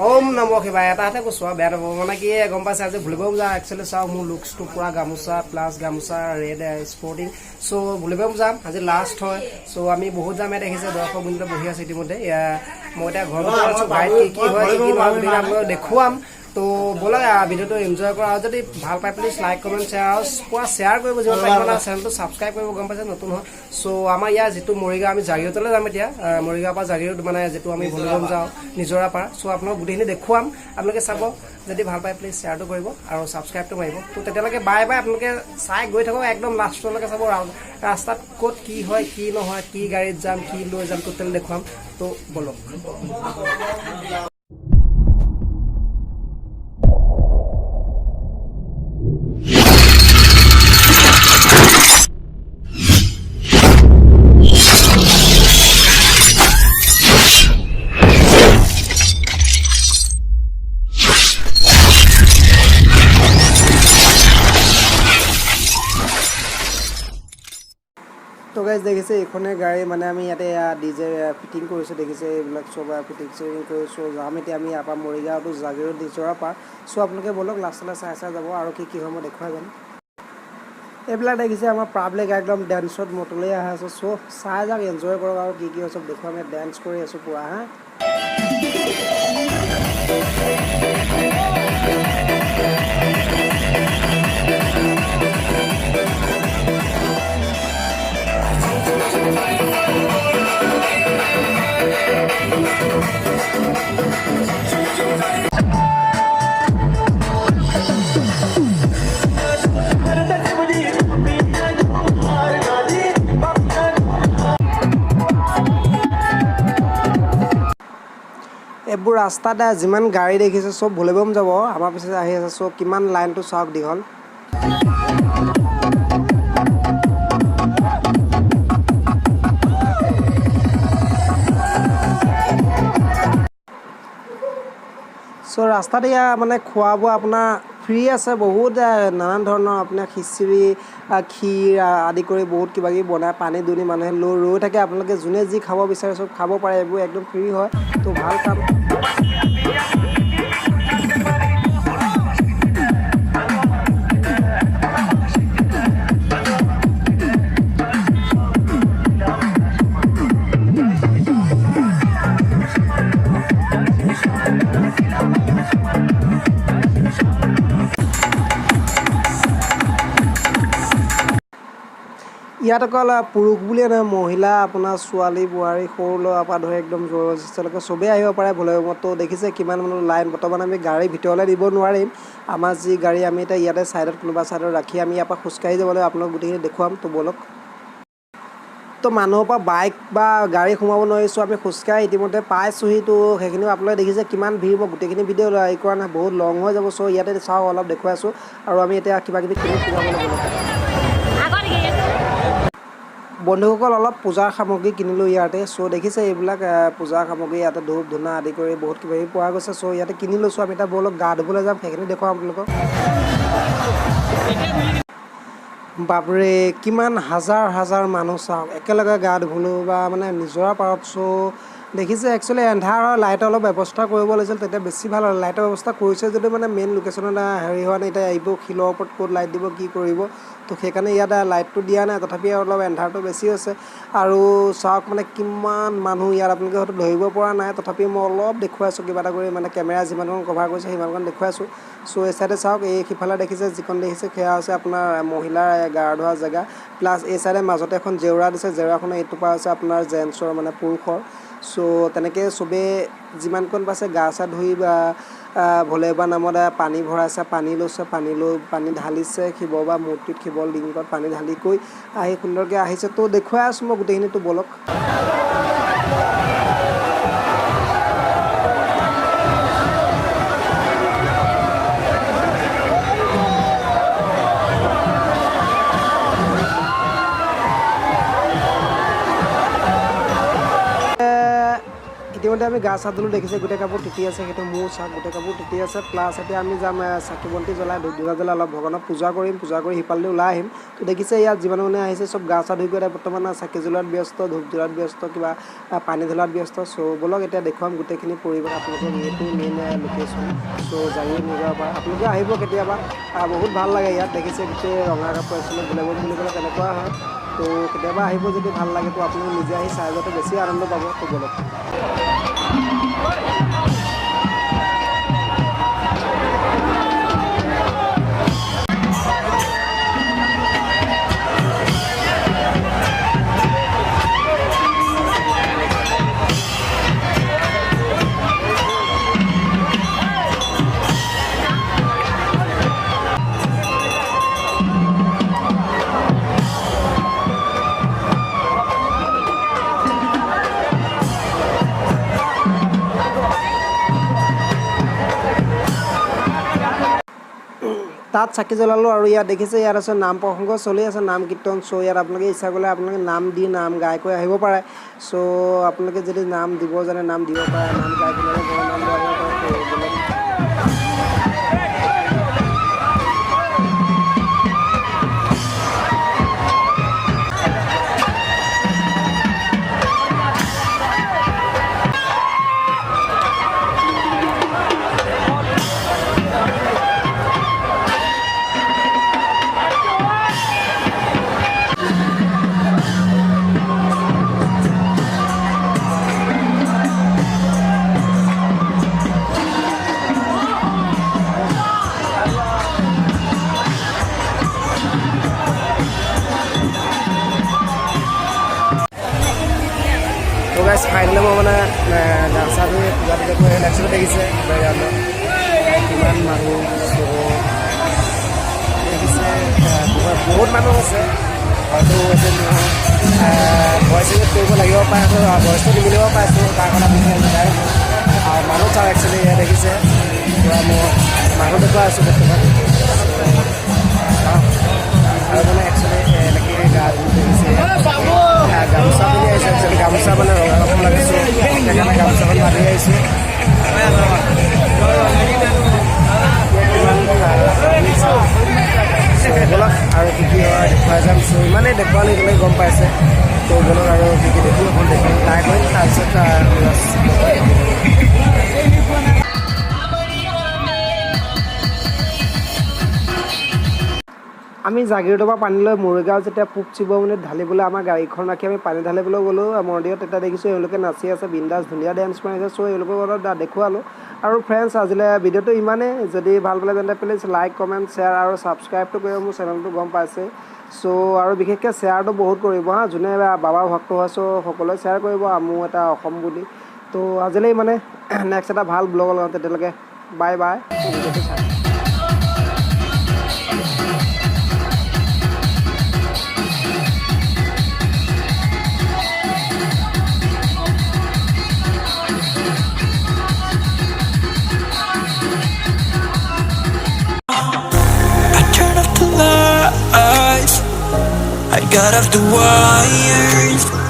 ওম নমঃ শিৱায় এটাতে কৈছোঁ বেয়া নাপাব মানে কি গম পাইছে আজি ভুলিবম যাম একচুৱেলি চাওক মোৰ লুকছটো পূৰা গামোচা প্লাছ গামোচা ৰেড স্পৰ্টিং চ' ভুলিবম যাম আজি লাষ্ট হয় চ' আমি বহুত যাম ইয়াত দেখিছে দৰ্শক বৃন্দ বহি আছে ইতিমধ্যে মই এতিয়া ঘৰৰ ভিতৰত আছোঁ গাড়ীত কি হয় কি নহয় বুলি আপোনালোকক দেখুৱাম তো ব'লক ভিডিঅ'টো এনজয় কৰা আৰু যদি ভাল পাই প্লিজ লাইক কমেণ্ট শ্বেয়াৰ আৰু পূৰা শ্বেয়াৰ কৰিব যিমান পাৰিব না চেনেলটো ছাবস্ক্ৰাইব কৰিব গম পাইছে নতুন হয় চ' আমাৰ ইয়াৰ যিটো মৰিগাঁও আমি জাগিৰোডলৈ যাম এতিয়া মৰিগাঁৱৰ পৰা জাগিৰোড মানে যিটো আমি ভুলিবম যাওঁ নিজৰা পৰা চ' আপোনালোক গোটেইখিনি দেখুৱাম আপোনালোকে চাব যদি ভাল পায় প্লিজ শ্বেয়াৰটো কৰিব আৰু ছাবস্ক্ৰাইবটো মাৰিব তো তেতিয়ালৈকে বাই বাই আপোনালোকে চাই গৈ থাকক একদম লাষ্টলৈকে চাব ৰাস্তাত ক'ত কি হয় কি নহয় কি গাড়ীত যাম কি লৈ যাম টোটেল দেখুৱাম তো ব'লক তো গাইজ দেখিছে এইখনে গাড়ী মানে আমি ইয়াতে ডিজে ফিটিং কৰিছোঁ দেখিছে এইবিলাক চব ফিটিং চিটিং কৰিছোঁ যাম এতিয়া আমি ইয়াৰ পৰা মৰিগাঁৱতো জাগিৰোড নিজৰা পৰা চ' আপোনালোকে ব'লক লাষ্টলৈ চাই যাব আৰু কি কি হয় মই দেখুৱাই যাম এইবিলাক দেখিছে আমাৰ পাব্লিক একদম ডেন্সত মতলৈ আহি আছোঁ চ' চাই যাওক এনজয় কৰক আৰু কি কি হয় চব দেখুৱাম আমি ডেন্স কৰি আছোঁ পূৰা হা এইবোৰ ৰাস্তাতে যিমান গাড়ী দেখিছে চব ভুলিবম যাব আমাৰ পিছত আহি আছে চ' কিমান লাইনটো চাওক দীঘল চ' ৰাস্তাত এয়া মানে খোৱা বোৱা আপোনাৰ ফ্ৰী আছে বহুত নানান ধৰণৰ আপোনাৰ খিচিৰি ক্ষীৰ আদি কৰি বহুত কিবা কিবি বনাই পানী দুনি মানুহে ৰৈ থাকে আপোনালোকে যোনে যি খাব বিচাৰে চব খাব পাৰে এইবোৰ একদম ফ্ৰী হয় তো ভাল কাম ইয়াত অকল পুৰুষ বুলিয়ে নহয় মহিলা আপোনাৰ ছোৱালী বোৱাৰী সৰু ল'ৰা পৰা ধৰি একদম জ্যেষ্ঠলৈকে চবেই আহিব পাৰে ভুলিবমতো দেখিছে কিমান মানুহ লাইন বৰ্তমান আমি গাড়ী ভিতৰলৈ দিব নোৱাৰিম আমাৰ যি গাড়ী আমি এতিয়া ইয়াতে ছাইডত কোনোবা ছাইডত ৰাখি আমি ইয়াৰ পৰা খোজকাঢ়ি যাব লাগিব আপোনাক গোটেইখিনি দেখুৱাম তো ব'লক তো মানুহৰ পৰা বাইক বা গাড়ী সোমাব নোৱাৰিছোঁ আমি খোজকাঢ়ি ইতিমধ্যে পাইছোঁহি তো সেইখিনিও আপোনালোকে দেখিছে কিমান ভিৰ মই গোটেইখিনি ভিডিঅ' এই কৰা নাই বহুত লং হৈ যাব চ' ইয়াতে চাওঁ অলপ দেখুৱাইছোঁ আৰু আমি এতিয়া কিবা কিবি কিনি সোমাবলৈ বন্ধুসকল অলপ পূজাৰ সামগ্ৰী কিনিলোঁ ইয়াতে চ' দেখিছে এইবিলাক পূজাৰ সামগ্ৰী ইয়াতে ধূপ ধূনা আদি কৰি বহুত কিবা কিবি পোৱা গৈছে চ' ইয়াতে কিনি লৈছোঁ আমি এতিয়া ব'লক গা ধুবলৈ যাম সেইখিনি দেখুৱাম আপোনালোকক বাপৰে কিমান হাজাৰ হাজাৰ মানুহ চাওক একেলগে গা ধুলোঁ বা মানে নিজৰা পাৰত চ' দেখিছে একচুৱেলি এন্ধাৰৰ লাইটৰ অলপ ব্যৱস্থা কৰিব লাগিছিল তেতিয়া বেছি ভাল হ'ল লাইটৰ ব্যৱস্থা কৰিছে যদি মানে মেইন লোকেশ্যনত হেৰি হোৱা নাই এতিয়া আহিব শিলৰ ওপৰত ক'ত লাইট দিব কি কৰিব তো সেইকাৰণে ইয়াত লাইটটো দিয়া নাই তথাপি অলপ এন্ধাৰটো বেছি হৈছে আৰু চাওক মানে কিমান মানুহ ইয়াত আপোনালোকে হয়তো ধৰিব পৰা নাই তথাপি মই অলপ দেখুৱাইছোঁ কিবা এটা কৰি মানে কেমেৰা যিমানকণ কভাৰ কৰিছে সিমানকণ দেখুৱাইছোঁ চ' এই চাইডে চাওক এই সিফালে দেখিছে যিখন দেখিছে সেয়া হৈছে আপোনাৰ মহিলাৰ গা ধোৱা জেগা প্লাছ এই চাইডে মাজতে এখন জেওৰা দিছে জেওৰাখনৰ এইটো পৰা হৈছে আপোনাৰ জেণ্টছৰ মানে পুৰুষৰ চ' তেনেকৈ চবেই যিমানকণ পাইছে গা চা ধুই বা ভোলে বা নামত পানী ভৰাইছে পানী লৈছে পানী ঢালিছে শিৱ বা মূৰ্তিত শিৱ লিংগত পানী ঢালি কৈ আহি সুন্দৰকৈ আহিছে তো দেখুৱাই আছোঁ মই গোটেইখিনিতো ব'লক এতিয়া আমি গা চা ধুলোঁ দেখিছে গোটেই কাপোৰ তিতি আছে সেইটো মোৰ চাওক গোটেই কাপোৰ তিতি আছে প্লাছ এতিয়া আমি যাম চাকি বন্তি জ্বলাই ধূপ ধূনা জ্বলাই অলপ ভগৱানক পূজা কৰিম পূজা কৰি সিফালেদি ওলাই আহিম তো দেখিছে ইয়াত যিমান মানে আহিছে চব গা চা ধুই গৈ বৰ্তমান চাকি জ্বলোৱাত ব্যস্ত ধূপ জ্বলোৱাত ব্যস্ত কিবা পানী ঢলাত ব্যস্ত চ' ব'লক এতিয়া দেখুৱাম গোটেইখিনি পৰিৱেশ আপোনালোকক এইটো মেইন লোকেশ্যন চ' জাগিৰোড নিজৰ পৰা আপোনালোকে আহিব কেতিয়াবা বহুত ভাল লাগে ইয়াত দেখিছে গোটেই ৰঙা কাপোৰ এক্সুৱেলি গোলাবন বুলি ক'লে তেনেকুৱা হয় তো কেতিয়াবা আহিব যদি ভাল লাগে তো আপোনালোকে নিজে আহি চাই যোৱাটো বেছি আনন্দ পাব তো ব'লক তাত চাকি জ্বলালোঁ আৰু ইয়াত দেখিছে ইয়াত আছে নাম প্ৰসংগ চলি আছে নাম কীৰ্তন চ' ইয়াত আপোনালোকে ইচ্ছা কৰিলে আপোনালোকে নাম দি নাম গাই কৰি আহিব পাৰে চ' আপোনালোকে যদি নাম দিব জানে নাম দিব পাৰে নাম গাই কিনে ঘৰৰ নাম গাব পাৰে ফাইনেলি মই মানে ডান্সাৰটো পূজা টুজা কৰি লাইছিলো দেখিছে কিমান মানুহ দেখিছে বহুত মানুহ আছে হয়তো ভইচ ইউজ কৰিব লাগিব পাইছোঁ ভইচটো নিমিলিব পাইছোঁ তাৰ কথা বুজাই আৰু মানুহ চাওঁ একচুৱেলি দেখিছে মই মানুহ দেখুৱাই আছোঁ বৰ্তমান আৰু মানে একচুৱেলি এনেকৈ গা দেখিছে গামোচা পিন্ধি আহিছে একচুৱেলি গামোচা মানে ৰঙা কাপোৰ লাগিছোঁ সেইকাৰণে গামোচাখন বান্ধি আহিছোঁ ব'লক আৰু কি কি হয় দেখুৱাই যাম চ' ইমানেই দেখুৱালে গ'লে গম পাইছে ত' ব'লক আৰু কি কি দেখোঁ এখন দেখি ট্ৰাই কৰিম তাৰপিছত আমি জাগিৰোডৰ পৰা পানী লৈ মৰিগাঁও যেতিয়া পূব শিৱমন্দিৰত ঢালিবলৈ আমাৰ গাড়ীখন ৰাখি আমি পানী ঢালিবলৈ গ'লোঁ মন্দিৰত তেতিয়া দেখিছোঁ এওঁলোকে নাচি আছে বিন্দাছ ধুনীয়া ডেন্স মাৰিছে চ' এওঁলোকৰ লগত দেখুৱালোঁ আৰু ফ্ৰেণ্ডছ আজিলৈ ভিডিঅ'টো ইমানেই যদি ভাল পালে তেন্তে প্লিজ লাইক কমেণ্ট শ্বেয়াৰ আৰু ছাবস্ক্ৰাইবটো কৰিব মোৰ চেনেলটো গম পাইছে চ' আৰু বিশেষকৈ শ্বেয়াৰটো বহুত কৰিব হা যোনে বাবাৰ ভক্ত হয় চ' সকলোৱে শ্বেয়াৰ কৰিব মোৰ এটা অসম বুলি তো আজিলৈ মানে নেক্সট এটা ভাল ব্লগ লওঁ তেতিয়ালৈকে বাই বাই ভিডিঅ'টো চাই I got off the wires.